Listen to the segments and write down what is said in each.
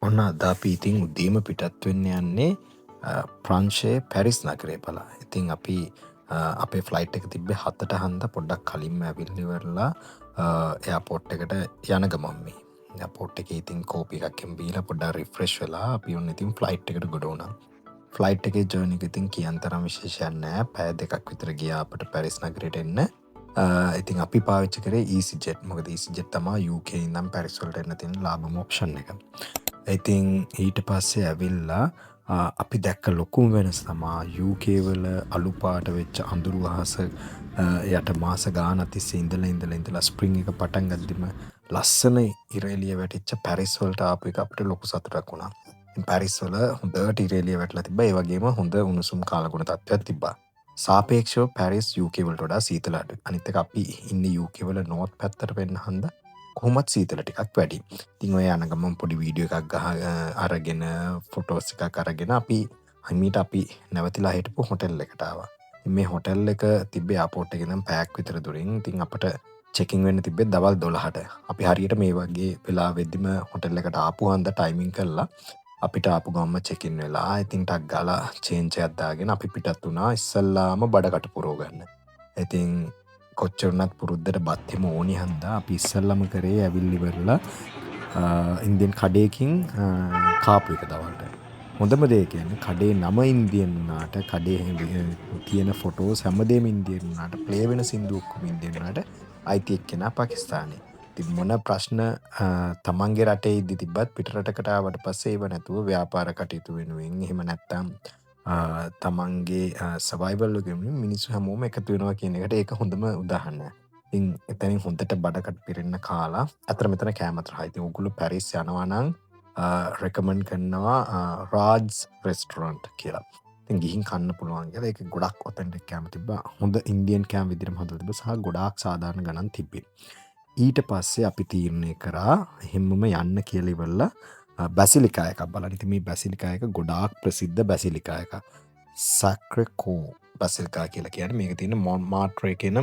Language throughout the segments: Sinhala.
ඔන්න අද අපි ඉතින් උදේම පිටත් වෙන්න යන්නේ ප්‍රංශයේ පැරිස් නගරය බලා. ඉතින් අපි අපේ ෆ්ලයිට් එක තිබ්බේ 7ට හන්ද පොඩ්ඩක් කලින්ම ඇවිල්ලා ඉවරලා එයාපෝට් එකට යන ගමන් මේ. එයාපෝට් එකේ ඉතින් කෝපි එකක් බීලා පොඩ්ඩක් රිෆ්‍රෙෂ් වෙලා අපි ඔන්න ඉතින් ෆ්ලයිට් එකට ගොඩ වුණා. ෆ්ලයිට් එකේ ජර්නි එක ඉතින් කියන්න තරම් විශේෂයක් නෑ. පැය දෙකක් විතර ගියා අපිට පැරිස් නගරයට එන්න. ඉතින් අපි පාවිච්චි කරේ EasyJet. මොකද EasyJet තමයි UK ඉඳන් පැරිස් වලට එන්න තියෙන ලාභම ඔප්ෂන් එක. ඉතින් ඊට පස්සේ ඇවිල්ලා අපි දැක්ක ලොකුම වෙනස් තමා UK වල අලු පාට වෙච්ච අඳුරු අහස යට මාස ගානක් තිස්සේ ඉඳලා ස්ප්‍රින්ග් එක පටන් ගද්දිම ලස්සන ඉර එළිය වැටිච්ච පැරිස් වලට ආපු එක අපිට ලොකු සතුටක් වුණා. පැරිස් වල හොඳට ඉර එළිය වැටලා තිබ්බා. ඒ වගේම හොඳ උණුසුම් කාලගුණ තත්ත්වයක් තිබ්බා. සාපේක්ෂව පැරිස් UK වලට වඩා සීතල අඩුයි. අනිත් එක අපි ඉන්නේ UK වල නෝර්ත් පැත්තට වෙන්න හන්ද කොහොමත් සීතල ටිකක් වැඩි. ඉතින් ඔය යන ගමන් පොඩි වීඩියෝ එකක් අරගෙන ෆොටෝස් එකක් අරගෙන අපි හිමීට අපි නැවතිලා හිටපු හොටෙල් එකට ආවා. මේ හොටෙල් එක තිබ්බේ එයාපෝට් එකේ ඉඳන් පැයක් විතර දුරින්. ඉතින් අපිට චෙකින් වෙන්න තිබ්බේ දවල් 12ට. අපි හරියට මේ වගේ වෙලා වෙද්දිම හොටෙල් එකට ආපු හන්ද ටයිමින් කරලා අපිට ආපු ගමම චෙකින් වෙලා ඉතින් ටක් ගාලා චේන්ජ් එකක් දාගෙන අපි පිටත් වුණා ඉස්සල්ලාම බඩකට පුරව ගන්න. ඉතින් කොච්චරනත් පුරුද්දට බත් හිම ඕනි හන්දා අපි ඉස්සල්ලාම කරේ ඇවිල්ලි වෙරලා ඉන්දියන් කඩේකින් කාපු එක දවල්ට. හොඳම දේ කියන්නේ කඩේ නම ඉන්දියන් වුණාට කඩේ තියෙන ෆොටෝස් හැමදේම ඉන්දියන් වුණාට ප්ලේ වෙන සින්දු ඔක්කොම ඉන්දියන් වුණාට අයිති එක්කෙනා පාකිස්තානේ. ඉතින් මොන ප්‍රශ්න තමන්ගේ රටේ ඉදි තිබ්බත් පිටරටකට ආවට පස්සේ ඒව නැතුව ව්‍යාපාර කටයුතු වෙනුවෙන් එහෙම නැත්තම් තමන්ගේ සර්වයිවල් එකෙන් මිනිස්සු හැමෝම එකතු වෙනවා කියන එකට ඒක හොඳම උදාහරණයක්. ඉතින් එතනින් හොඳට බඩකට පිරෙන්න කාලා අතර මෙතන කෑමත් රහයි. ඉතින් ඔයගොල්ලෝ පැරිස් යනවා නම් රෙකමන්ඩ් කරනවා රාජ්ස් රෙස්ටොරන්ට් කියලා. ඉතින් ගිහින් කන්න පුළුවන් කියලා. ඒක ගොඩක් ඔතෙන්ටික් කෑම තිබ්බා. හොඳ ඉන්දියන් කෑම විදිහටම හදලා තිබ්බා සහ ගොඩාක් සාධාරණ ගණන් තිබ්බේ. ඊට පස්සේ අපි තීරණය කරා එහෙමම යන්න කියලා ඉවරලා බැසිලිකා එකක් බලන්න. ඉතින් මේ බැසිලිකා එක ගොඩාක් ප්‍රසිද්ධ බැසිලිකා එකක්. සැක්‍රකෝ බැසිලිකා කියලා කියන්නේ මේක තියෙන මොන්මාර්ට්‍රේ කියන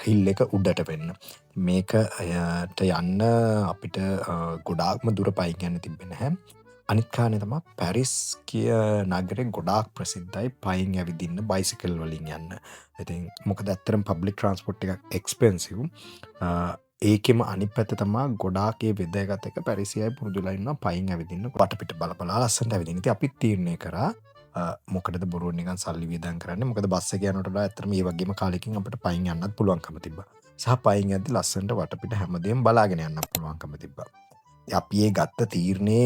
හිල් එක උඩට වෙන්න. මේකට යන්න අපිට ගොඩාක්ම දුර පයින් යන්න තිබ්බේ නැහැ. අනිත් කාරණේ තමයි පැරිස් කිය නගරේ ගොඩාක් ප්‍රසිද්ධයි පයින් ඇවිදින්න බයිසිකල් වලින් යන්න. ඉතින් මොකද ඇත්තටම පබ්ලික් ට්‍රාන්ස්පෝර්ට් එකක් එක්ස්පෙන්සිව්. ඒකෙම අනිත් පැත්ත තමයි ගොඩාක් ඒ වෙදගත් එක පැරිසියයි පුරුදුලා ඉන්නවා පයින් ඇවිදින්න වටපිට බල ලස්සනට ඇවිදින්න. ඉතින් අපි තීරණය කරා මොකටද බොරුව නිකන් සල්ලි වියදම් කරන්නේ. මොකද බස් එක යනකොට වඩා ඇත්තටම මේ වගේම කාලෙකින් අපිට පයින් යන්නත් පුළුවන්කම තිබ්බා. සහ පයින් යද්දි ලස්සනට වටපිට හැමදේම බලාගෙන යන්න පුළුවන්කම තිබ්බා. අපි ඒ ගත්ත තීරණේ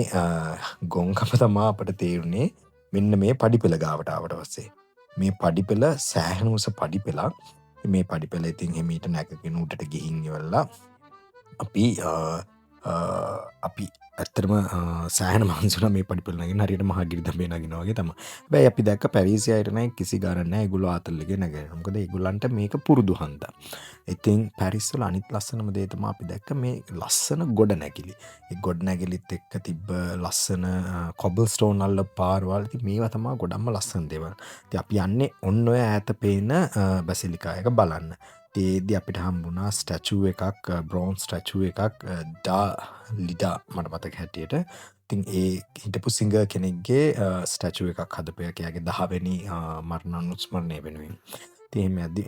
ගොංකම තමා අපට තේරුණේ මෙන්න මේ පඩිපෙළ ගාවට ආවට පස්සේ. මේ පඩිපෙළ සෑහෙන උස පඩිපෙළක්. මේ පඩිපෙළ ඉතින් හිමීට නැගගෙන උඩට ගිහින් ඉවරලා අපි ඇත්තටම සෑහෙන මහන්සි වුණා මේ පඩිපෙළ නගින්න. හරියට මහා ගිරිදඹේ නගිනවා වගේ තමයි. හැබැයි අපි දැක්ක පැරිස් අයට නෑ කිසි ගාණක් නෑ ඒගොල්ලෝ ආතල් එකේ නැගිනවා. මොකද ඒගොල්ලන්ට මේක පුරුදු හන්දා. ඉතින් පැරිස් වල අනිත් ලස්සනම දේ තමයි අපි දැක්ක මේ ලස්සන ගොඩනැගිලි. ඒ ගොඩනැගිලිත් එක්ක තිබ්බ ලස්සන කොබල් ස්ටෝන් වල පාරවල්. ඉතින් මේවා තමයි ගොඩක්ම ලස්සන දේවල්. ඉතින් අපි යන්නේ ඔන්න ඔය ඈත පේන බැසිලිකා එක බලන්න. ඒදි අපිට හම්බුණා ස්ටැචූ එකක් බ්‍රෝන්ස් ස්ටැචූ එකක් ලිඩා මට මතක හැටියට. ඉතින් ඒ හිටපු සිංගර් කෙනෙක්ගේ ස්ටැචූ එකක් හදපු එක එයාගේ 10 වෙනි මරණ අනුස්මරණය වෙනුවෙන්. ඉතින් එහෙම යද්දි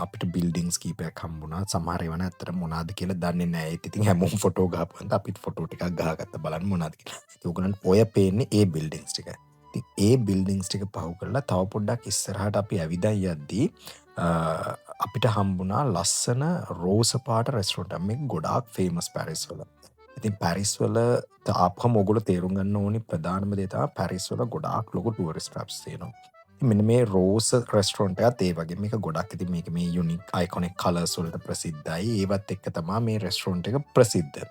අපිට බිල්ඩින්ග්ස් කීපයක් හම්බුණා. සමහර ඒවා නැත්තර මොනවාද කියලා දන්නේ නැහැ. ඒත් ඉතින් හැමෝම ෆොටෝ ගහපුවා. අපිත් ෆොටෝ ටිකක් ගහගත්තා බලන්න මොනවාද කියලා. ඉතින් උගලන්ට ඔය පේන්නේ ඒ බිල්ඩින්ග්ස් ටික. ඉතින් ඒ බිල්ඩින්ග්ස් ටික පහු කරලා තව පොඩ්ඩක් ඉස්සරහට අපි ඇවිදන් යද්දී අපිට හම්බුණා ලස්සන රෝස පාට රෙස්ටොරන්ට් එකක්. මේක ගොඩාක් ෆේමස් පැරිස් වල. ඉතින් පැරිස් වල ආපහම ඔයගොල්ලෝ තේරුම් ගන්න ඕනි ප්‍රධානම දේ තමයි පැරිස් වල ගොඩාක් ලොකු ටූරිස්ට් ට්‍රැප්ස් තියෙනවා. මෙන්න මේ රෝස රෙස්ටොරන්ට් එකත් ඒ වගේ මේක ගොඩක් ඉතින් මේක මේ යුනික් අයිකොනික් කලර්ස් වලට ප්‍රසිද්ධයි. ඒවත් එක්ක තමයි මේ රෙස්ටොරන්ට් එක ප්‍රසිද්ධ.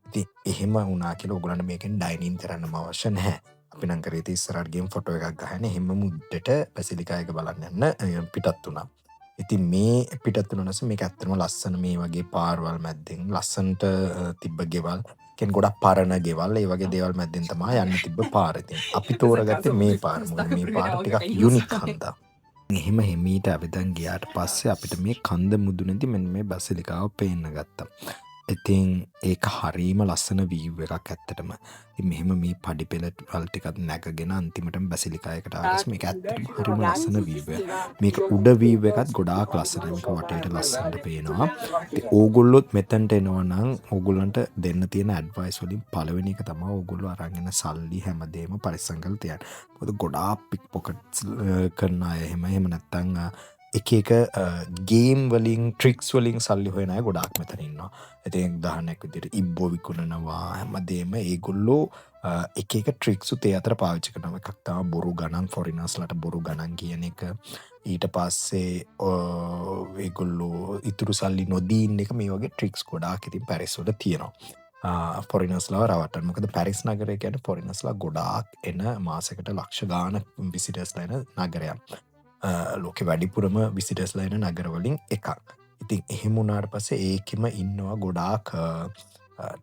ඉතින් එහෙම වුණා කියලා ඔයගොල්ලන්ට මේකෙන් ඩයින් කරන්නම අවශ්‍ය නැහැ. අපි නම් කරේ ඉස්සරහට ගිහින් ෆොටෝ එකක් ගහගෙන එහෙම මුද්දට බැසිලිකා එක බලන්න යන්න පිටත් වුණා. ඉතින් මේ පිටත් වුණානස මේක ඇත්තටම ලස්සන මේ වගේ පාරවල් මැද්දෙන් ලස්සනට තිබ්බ ගෙවල්. කියන්නේ ගොඩක් පරණ ගෙවල් ඒ වගේ දේවල් මැද්දෙන් තමයි යන්න තිබ්බ පාර. ඉතින් අපි තෝරගත්තේ මේ පාර. මොකද මේ පාර ටිකක් යුනික් හන්දා. එහෙම හිමීට අපි දැන් ගියාට පස්සේ අපිට මේ කන්ද මුදුනේදී මෙන්න මේ බැසිලිකාව පේන්න ගත්තා. ඉතින් ඒක හරීම ලස්සන වීව් එකක් ඇත්තටම. ඉතින් මෙහෙම මේ පඩි පෙළ වල ටිකක් නැගගෙන අන්තිමටම බැසිලිකායකට ආවස් මේක ඇත්තටම හරිම ලස්සන වීව් එක. මේක උඩ වීව් එකත් ගොඩාක් ලස්සනයි. මේක වටේට ලස්සනට පේනවා. ඉතින් ඕගොල්ලොත් මෙතනට එනවා නම් ඕගොල්ලන්ට දෙන්න තියෙන ඇඩ්වයිස් වලින් පළවෙනි එක තමයි ඕගොල්ලෝ අරන් එන සල්ලි හැමදේම පරිස්සම් කරලා තියන්න. මොකද ගොඩාක් පික් පොකට්ස් කරන අය එහෙම නැත්තම් එක ගේම් වලින් ට්‍රික්ස් වලින් සල්ලි හොයන අය ගොඩාක් මෙතන ඉන්නවා. ඉතින් උදාහරණයක් විදිහට ඉබ්බෝ විකුණනවා හැමදේම ඒගොල්ලෝ එක ට්‍රික්සුත් ඒ අතර පාවිච්චි කරනවා. එකක් තමයි බොරු ගණන් ෆොරිනර්ස්ලාට බොරු ගණන් කියන එක. ඊට පස්සේ ඒගොල්ලෝ ඉතුරු සල්ලි නොදී ඉන්න එක මේ වගේ ට්‍රික්ස් ගොඩාක් ඉතින් පැරිස් වල තියෙනවා. ෆොරිනර්ස්ලා රවට්ටන්න. මොකද පැරිස් නගරය කියන්නේ ෆොරිනර්ස්ලා ගොඩාක් එන මාසෙකට ලක්ෂ ගාණක් විසිටර්ස්ලා එන නගරයක්. ලෝකෙ වැඩිපුරම විසිටර්ස්ලා එන නගරවලින් එකක්. ඉතින් එහෙම වුණාට පස්සේ ඒකෙම ඉන්නවා ගොඩාක්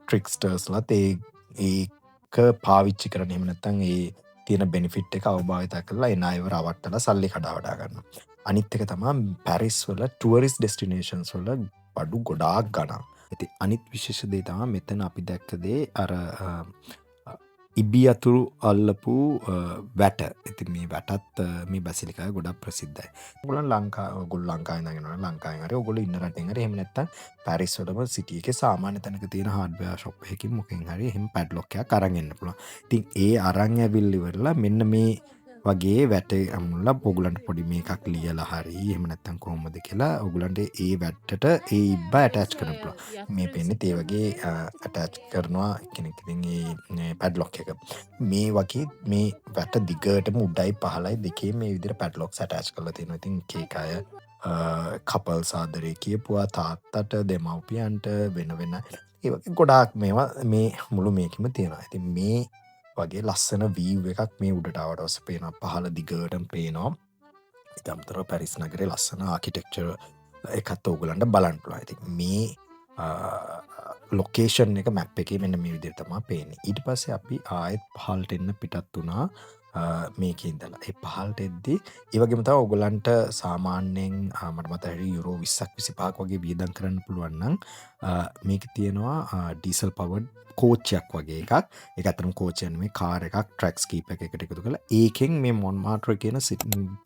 ට්‍රික්ස්ටර්ස්ලාත් ඒක පාවිච්චි කරන. එහෙම නැත්නම් ඒ තියෙන බෙනිෆිට් එක අවභාවිත කරලා එන අයව රවට්ටලා සල්ලි කඩා වඩා ගන්නවා. අනිත් එක තමයි පැරිස් වල ටුවරිස්ට් ඩෙස්ටිනේෂන්ස් වල බඩු ගොඩාක් ගණන්. ඉතින් අනිත් විශේෂ දේ තමයි මෙතන අපි දැක්ක දේ අර ඉබි අතුරු අල්ලපු වැට. ඉතින් මේ වැටත් මේ බැසිලිකාවේ ගොඩක් ප්‍රසිද්ධයි. ඔයගොල්ලෝ ලංකාවේ ඉඳගෙන ලංකාවෙන් හරි ඔයගොල්ලෝ ඉන්න රටෙන් හරි එහෙම නැත්නම් පැරිස් වලම සිටි එකේ සාමාන්‍ය තැනක තියෙන හાર્ඩ්වෙයාර් ෂොප් එකකින් මොකෙන් හරි එහෙම පැඩ්ලොක් එකක් අරන් එන්න පුළුවන්. ඉතින් ඒ අරන් ඇවිල්ලි ඉවරලා මෙන්න මේ වගේ වැට අමුල්ලා ඔයගොල්ලන්ට පොඩි මේකක් ලියලා හරි එහෙම නැත්නම් කොහොමද කියලා ඔයගොල්ලන්ට ඒ වැටට ඒ ඉබ්බ ඇටච් කරන්න පුළුවන්. මේ පෙන්නේ ඒ වගේ ඇටච් කරනවා කෙනෙක් ඉතින් ඒ පැඩ්ලොක් එක. මේ වගේ මේ වැට දිගටම උඩයි පහළයි දෙකේ මේ විදිහට පැඩ්ලොක්ස් ඇටච් කරලා තියෙනවා. ඉතින් කේක අය කපල්ස් ආදරේ කියපුවා තාත්තට දෙමව්පියන්ට වෙන වෙන ඒ වගේ ගොඩාක් මේවා මේ මුළු මේකෙම තියෙනවා. ඉතින් මේ වගේ ලස්සන වීව් එකක් මේ උඩට ආවට පස්සේ පේනවා. පහළ දිගටම පේනවා. ඊට අමතරව පැරිස් නගරේ ලස්සන ආකිටෙක්චර් එකත් ඕගොල්ලන්ට බලන්න පුළුවන්. ඉතින් මේ ලොකේෂන් එක මැප් එකේ මෙන්න මේ විදිහට තමයි පේන්නේ. ඊට පස්සේ අපි ආයෙත් පහළට එන්න පිටත් වුණා. මේකේ ඉඳලා ඒ පහළට එද්දී ඒ වගේම තමයි ඕගොල්ලන්ට සාමාන්‍යයෙන් මට මතකයි යුරෝ 20ක් 25ක් වගේ වියදම් කරන්න පුළුවන් නම් මේක තියෙනවා ඩීසල් පවර්ඩ් කෝච්චයක් වගේ එකක්. ඒක අතරම කෝච්චයක් නෙමෙයි කාර් එකක් ට්‍රැක්ස් කීප එකකට එකතු කරලා ඒකෙන් මේ මොන්මාර්ටර් කියන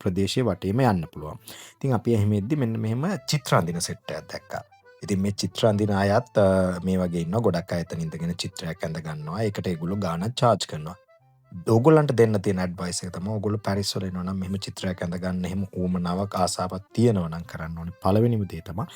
ප්‍රදේශයේ වටේම යන්න පුළුවන්. ඉතින් අපි එහෙම එද්දි මෙන්න මෙහෙම චිත්‍ර අඳින සෙට් එකක් දැක්කා. ඉතින් මේ චිත්‍ර අඳින අයත් මේ වගේ ඉන්නවා. ගොඩක් අය එතන ඉඳගෙන චිත්‍රයක් ඇඳ ගන්නවා. ඒකට ඒගොල්ලෝ ගාණක් charge කරනවා. ඕගොල්ලන්ට දෙන්න තියෙන ඇඩ්වයිස් එක තමයි ඕගොල්ලෝ පැරිස් වල එනවා නම් මෙහෙම චිත්‍රයක් ඇඳ ගන්න එහෙම ඌමනාවක් ආසාවක් තියෙනවා නම් කරන්න ඕනේ. පළවෙනිම දේ තමයි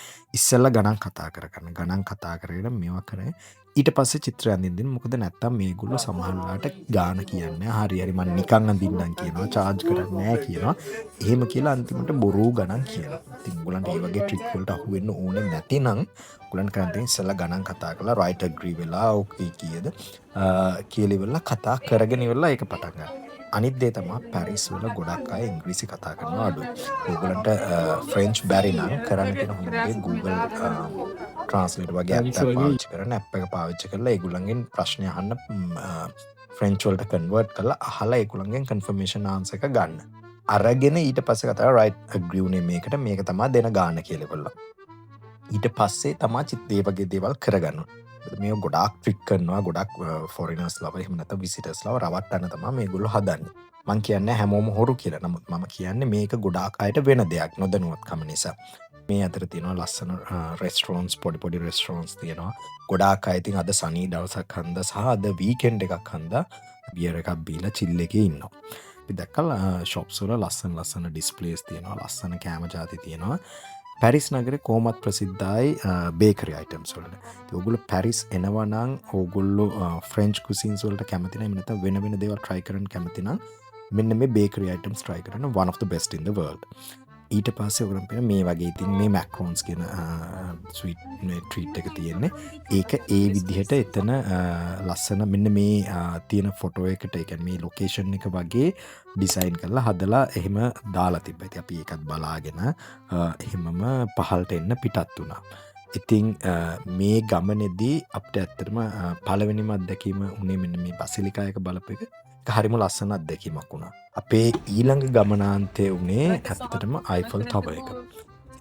ඉස්සෙල්ලා ගණන් කතා කරගන්න. ගණන් කතා කරගෙන මේවා කරේ ඊට පස්සේ චිත්‍රය අඳින්න. මොකද නැත්තම් මේගොල්ලෝ සමහරලාට ගාන කියන්නේ හරි හරි මම නිකන් අඳින්නම් කියනවා. charge කරන්නේ නැහැ කියනවා. එහෙම කියලා අන්තිමට බොරු ගණන් කියනවා. ඉතින් ඕගොල්ලන්ට මේ වගේ ට්‍රික් වලට අහු වෙන්න ඕනේ නැතිනම් ඔයගොල්ලන් කරන්න තියෙන්නේ ඉස්සෙල්ලා ගණන් කතා කරලා රයිට් ඇග්‍රී වෙලා ඕකේ කීයද කියලා ඉවරලා කතා කරගෙන ඉවරලා ඒක පටන් ගන්න. අනිත් දේ තමයි පැරිස් වල ගොඩක් අය ඉංග්‍රීසි කතා කරනවා අඩුයි. ඕගොල්ලන්ට ෆ්‍රෙන්ච් බැරි නම් කරන්න තියෙන හොඳ දේ Google ට්‍රාන්ස්ලේට් වගේ ඇප් එකක් පාවිච්චි කරන ඇප් එක පාවිච්චි කරලා ඒගොල්ලන්ගෙන් ප්‍රශ්න අහන්න ෆ්‍රෙන්ච් වලට කන්වර්ට් කරලා අහලා ඒගොල්ලන්ගෙන් කන්ෆර්මේෂන් ආන්සර් එක ගන්න. අරගෙන ඊට පස්සේ කතා රයිට් ඇග්‍රී උනේ මේකට මේක තමයි දෙන ගාන කියලා ඉවරලා. ඊට පස්සේ තමා චිත්තේ වගේ දේවල් කරගන්න. මේ ගොඩාක් ට්‍රික් කරනවා. ගොඩක් ෆොරිනර්ස්ලාව එහෙම නැත්නම් විසිටර්ස්ලාව රවට්ටන්න තමයි මේගොල්ලෝ හදන්නේ. මං කියන්නේ හැමෝම හොරු කියලා. නමුත් මම කියන්නේ මේක ගොඩාක් අයට වෙන දෙයක් නොදැනුවත්කම නිසා. මේ අතර තියෙනවා ලස්සන රෙස්ටොරන්ට්ස් පොඩි රෙස්ටොරන්ට්ස් තියෙනවා. ගොඩාක් අය ඉතින් අද සනී දවසක් හන්දා සහ අද වීකෙන්ඩ් එකක් හන්දා බියර් එකක් බීලා චිල් එකේ ඉන්නවා. අපි දැක්කලා ෂොප්ස් වල ලස්සන ඩිස්ප්ලේස් තියෙනවා. ලස්සන කෑම ජාති තියෙනවා. පැරිස් නගරේ කොහොමත් ප්‍රසිද්ධයි බේකරි අයිටම්ස් වලට. ඉතින් ඕගොල්ලෝ පැරිස් එනවා නම් ඕගොල්ලෝ ෆ්‍රෙන්ච් කුසින්ස් වලට කැමති නම් නැත්නම් වෙන දේවල් try කරන්න කැමති නම් මෙන්න මේ බේකරි අයිටම්ස් try කරන්න one of the best in the world. ඊට පස්සේ ඔයගොල්ලන් පේන මේ වගේ ඉතින් මේ මැක්‍රොන්ස් කියන ස්වීට් ට්‍රීට් එක තියෙන්නේ. ඒක ඒ විදිහට එතන ලස්සන මෙන්න මේ තියෙන ෆොටෝ එකට ඒ කියන්නේ මේ ලොකේෂන් එක වගේ ඩිසයින් කරලා හදලා එහෙම දාලා තිබ්බා. ඉතින් අපි ඒකත් බලාගෙන එහෙමම පහළට එන්න පිටත් වුණා. ඉතින් මේ ගමනේදී අපිට ඇත්තටම පළවෙනිම අත්දැකීම උනේ මෙන්න මේ බසිලිකා එක බලපු එක. ඒක හරිම ලස්සන අත්දැකීමක් වුණා. අපේ ඊළඟ ගමනාන්තය උනේ ඇත්තටම අයිෆල් ටවර් එක.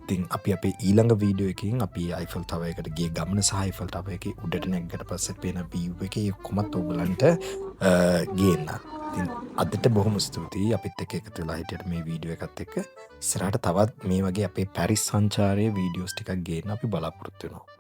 ඉතින් අපි අපේ ඊළඟ වීඩියෝ එකකින් අපි අයිෆල් ටවරයකට ගිය ගමන සහ අයිෆල් ටවර් එකේ උඩට නැග්ගට පස්සේ පේන view එකේ ඔක්කොමත් ඔයගලන්ට ගේන්න. ඉතින් අදට බොහොම ස්තුතියි අපිත් එක්ක එකතු වෙලා හිටියට මේ වීඩියෝ එකත් එක්ක. ඉස්සරහට තවත් මේ වගේ අපේ පැරිස් සංචාරයේ වීඩියෝස් ටිකක් ගේන්න අපි බලාපොරොත්තු වෙනවා.